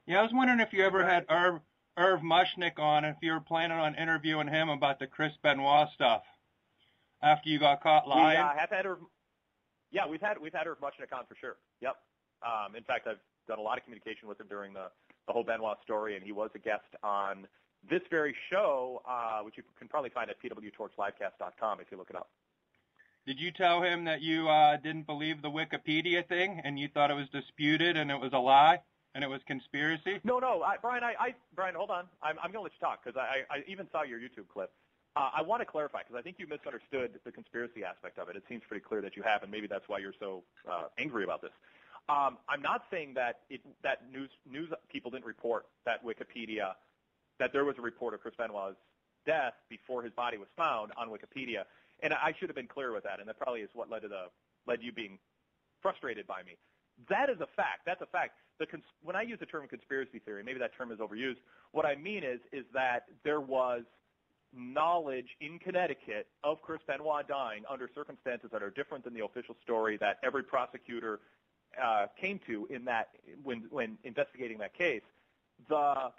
Yeah, I was wondering if you ever had Irv Mushnick on, if you were planning on interviewing him about the Chris Benoit stuff after you got caught lying. We have had Irv. Yeah, we've had Irv Mushnick on for sure. Yep. In fact, I've done a lot of communication with him during the whole Benoit story, and he was a guest on this very show, which you can probably find at pwtorchlivecast.com if you look it up. Did you tell him that you didn't believe the Wikipedia thing and you thought it was disputed and it was a lie and it was conspiracy? No, Brian, Brian, hold on. I'm going to let you talk because I even saw your YouTube clip. I want to clarify because I think you misunderstood the conspiracy aspect of it. It seems pretty clear that you have, and maybe that's why you're so angry about this. I'm not saying that news people didn't report that Wikipedia, that there was a report of Chris Benoit's death before his body was found on Wikipedia, and I should have been clear with that, and that probably is what led to you being frustrated by me. That is a fact. That's a fact. When I use the term conspiracy theory, maybe that term is overused. What I mean is that there was knowledge in Connecticut of Chris Benoit dying under circumstances that are different than the official story that every prosecutor came to in that when investigating that case. What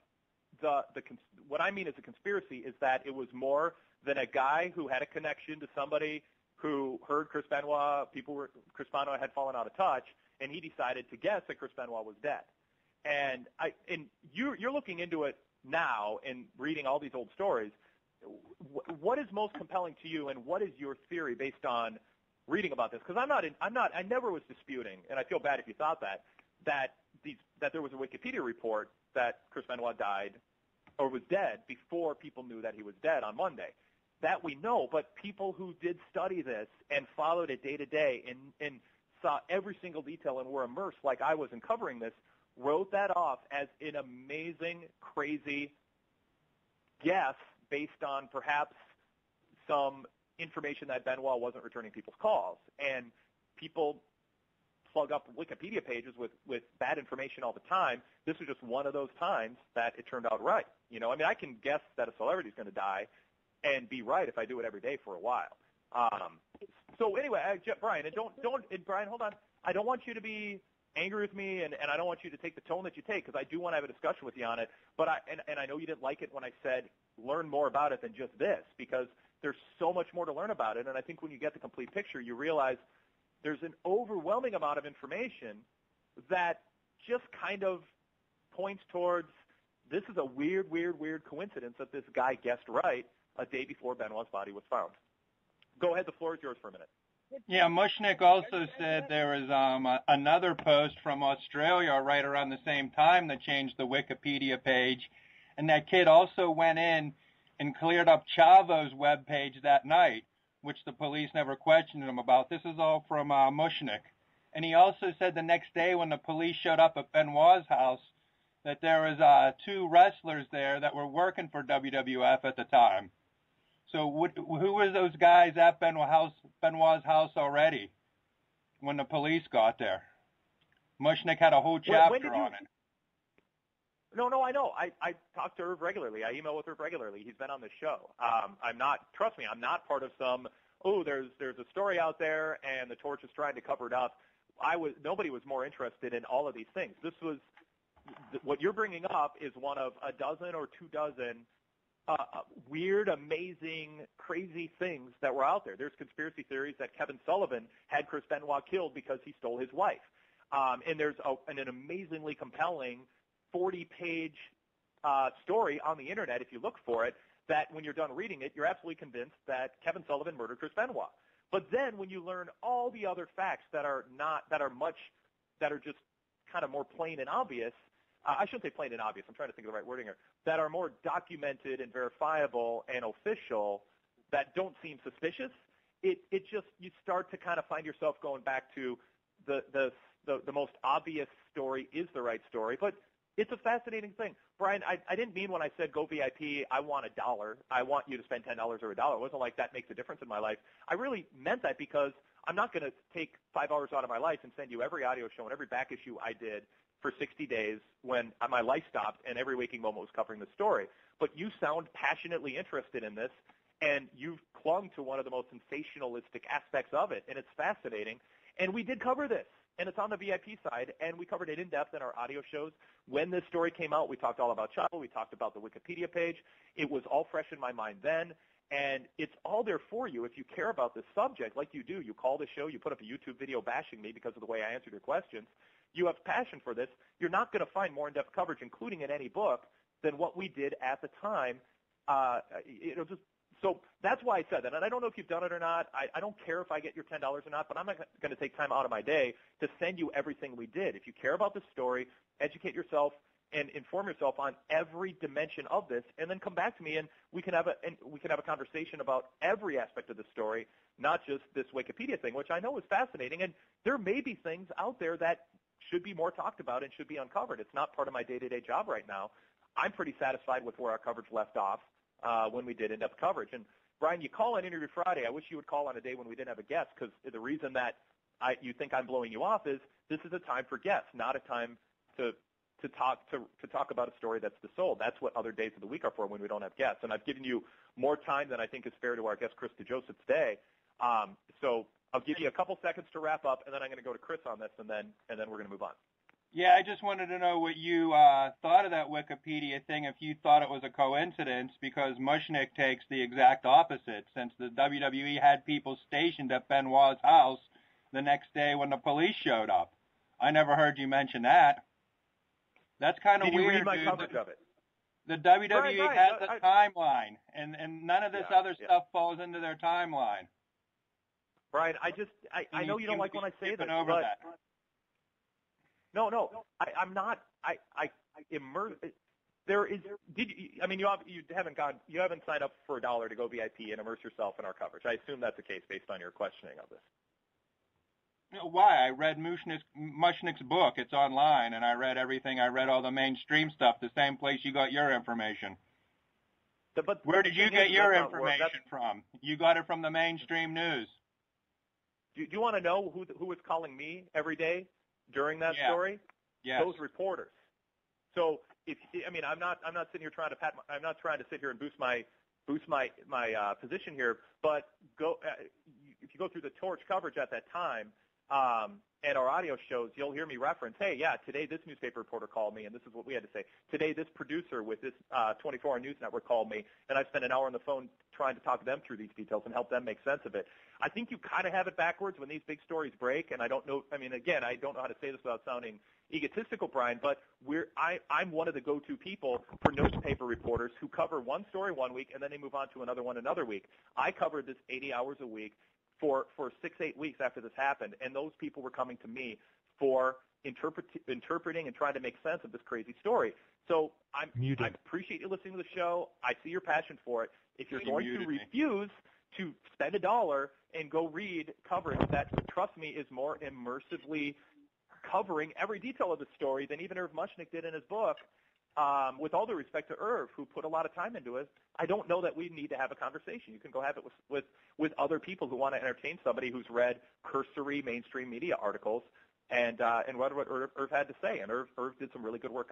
I mean is a conspiracy is that it was more than a guy who had a connection to somebody who heard Chris Benoit had fallen out of touch, and he decided to guess that Chris Benoit was dead. And you're looking into it now and reading all these old stories. What is most compelling to you, and what is your theory based on reading about this? Because I never was disputing, and I feel bad if you thought that there was a Wikipedia report that Chris Benoit died or was dead before people knew that he was dead on Monday. That we know, but people who did study this and followed it day to day and saw every single detail and were immersed like I was in covering this, wrote that off as an amazing, crazy guess based on perhaps some information that Benoit wasn't returning people's calls. And people plug up Wikipedia pages with bad information all the time. This was just one of those times that it turned out right. I can guess that a celebrity is going to die and be right if I do it every day for a while. So anyway, Brian, Brian, hold on. I don't want you to be angry with me, and I don't want you to take the tone that you take, because I do want to have a discussion with you on it. But I know you didn't like it when I said learn more about it than just this, because there's so much more to learn about it. And I think when you get the complete picture, you realize there's an overwhelming amount of information that just kind of points towards this is a weird coincidence that this guy guessed right a day before Benoit's body was found. Go ahead. The floor is yours for a minute. Yeah, Mushnick also said there was another post from Australia right around the same time that changed the Wikipedia page, and that kid also went in and cleared up Chavo's webpage that night, which the police never questioned him about. This is all from Mushnick. And he also said the next day when the police showed up at Benoit's house that there was two wrestlers there that were working for WWF at the time. So who were those guys at Benoit's house already when the police got there? Mushnick had a whole chapter on it. No, I know. I talk to Irv regularly. I email with Irv regularly. He's been on the show. Trust me, I'm not part of some, there's a story out there and the Torch is trying to cover it up. Nobody was more interested in all of these things. What you're bringing up is one of a dozen or 24 weird, amazing, crazy things that were out there. There's conspiracy theories that Kevin Sullivan had Chris Benoit killed because he stole his wife. And there's an amazingly compelling 40-page story on the Internet, if you look for it, that when you're done reading it, you're absolutely convinced that Kevin Sullivan murdered Chris Benoit. But then when you learn all the other facts that are just kind of more plain and obvious, I shouldn't say plain and obvious, I'm trying to think of the right wording here, that are more documented and verifiable and official that don't seem suspicious, you start to kind of find yourself going back to the most obvious story is the right story. But it's a fascinating thing. Brian, I didn't mean when I said go VIP, I want $1. I want you to spend $10 or $1. It wasn't like that makes a difference in my life. I really meant that because I'm not going to take 5 hours out of my life and send you every audio show and every back issue I did for 60 days when my life stopped and every waking moment was covering the story. But you sound passionately interested in this, and you've clung to one of the most sensationalistic aspects of it, and it's fascinating. And we did cover this, and it's on the VIP side, and we covered it in depth in our audio shows. When this story came out, we talked all about Chavo. We talked about the Wikipedia page. It was all fresh in my mind then, and it's all there for you if you care about this subject like you do. You call the show, you put up a YouTube video bashing me because of the way I answered your questions. You have passion for this. You're not going to find more in-depth coverage, including in any book, than what we did at the time. So that's why I said that. And I don't know if you've done it or not. I don't care if I get your $10 or not, but I'm not going to take time out of my day to send you everything we did. If you care about the story, educate yourself and inform yourself on every dimension of this, and then come back to me and we can have a conversation about every aspect of the story, not just this Wikipedia thing, which I know is fascinating. And there may be things out there that should be more talked about and should be uncovered. It's not part of my day-to-day job right now. I'm pretty satisfied with where our coverage left off when we did in-depth coverage. And, Brian, you call on Interview Friday. I wish you would call on a day when we didn't have a guest, because the reason that you think I'm blowing you off is this is a time for guests, not a time to talk about a story that's sold. That's what other days of the week are for when we don't have guests. And I've given you more time than I think is fair to our guest, Chris DeJoseph, today. So I'll give you a couple seconds to wrap up, and then I'm going to go to Chris on this, and then we're going to move on. Yeah, I just wanted to know what you thought of that Wikipedia thing, if you thought it was a coincidence, because Mushnick takes the exact opposite, since the WWE had people stationed at Benoit's house the next day when the police showed up. I never heard you mention that. That's kind of weird, Did you read my dude. coverage of it? The WWE Right. has a timeline, and none of this other stuff falls into their timeline. Brian, I know you don't like when I say this, over but that. No, I'm not. I immerse. There is. You haven't signed up for $1 to go VIP and immerse yourself in our coverage. I assume that's the case based on your questioning of this. Why? I read Mushnick's book. It's online, and I read everything. I read all the mainstream stuff, the same place you got your information. Where did you get your information from? You got it from the mainstream news. Do you want to know who was calling me every day during that story? Yes. Those reporters. So I'm not sitting here trying to I'm not trying to sit here and boost my position here, but if you go through the Torch coverage at that time, and our audio shows, you'll hear me reference, hey, yeah, today this newspaper reporter called me, and this is what we had to say. Today this producer with this 24-hour news network called me, and I spent an hour on the phone trying to talk them through these details and help them make sense of it. I think you kind of have it backwards when these big stories break, and I don't know, again, I don't know how to say this without sounding egotistical, Brian, but I'm one of the go-to people for newspaper reporters who cover one story one week, and then they move on to another one another week. I covered this 80 hours a week for 6-8 weeks after this happened, and those people were coming to me for interpreting and trying to make sense of this crazy story. So I appreciate you listening to the show. I see your passion for it. If you're going to refuse to spend $1 and go read coverage that, trust me, is more immersively covering every detail of the story than even Irv Mushnick did in his book, with all due respect to Irv, who put a lot of time into it, I don't know that we need to have a conversation. You can go have it with other people who want to entertain somebody who's read cursory mainstream media articles and read what Irv had to say. And Irv did some really good work on